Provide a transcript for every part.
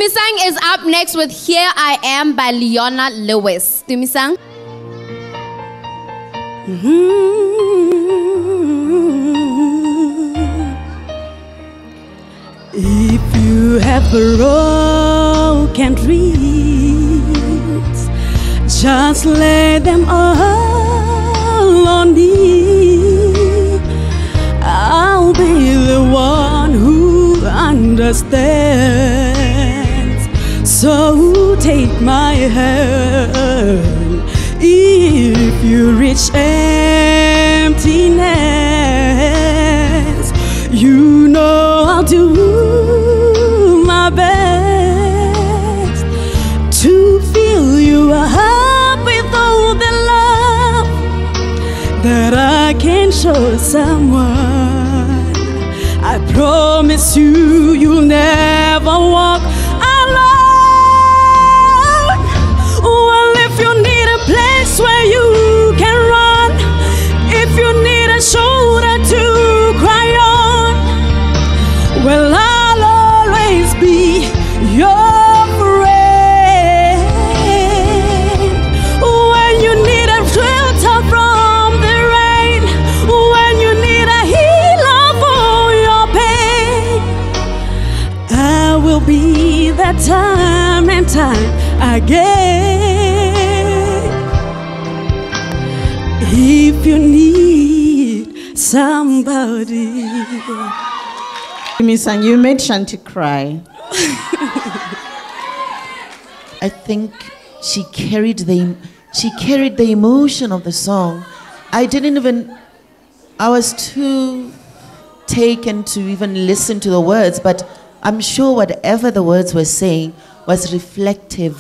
Tumisang is up next with Here I Am by Leona Lewis. Tumisang. If you have broken dreams, just lay them all on me. I'll be the one who understands. So take my hand. If you reach emptiness, you know I'll do my best to fill you up with all the love that I can show someone. I promise you, you'll never walk alone. Well, if you need a place where you can run, if you need a shoulder to cry on, well, I'll always be your friend. When you need a shelter from the rain, when you need a healer for your pain, I will be there time and time again. If you need somebody. Tumisang, you made Shanti cry. I think she carried the emotion of the song. I was too taken to even listen to the words, but I'm sure whatever the words were saying was reflective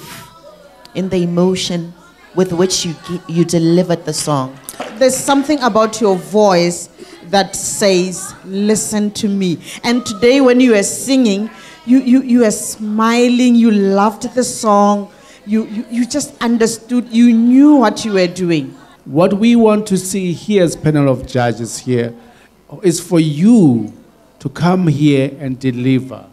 in the emotion with which you delivered the song. There's something about your voice that says, listen to me. And today when you were singing, you were smiling, you loved the song, you just understood, you knew what you were doing. What we want to see here as panel of judges here is for you to come here and deliver.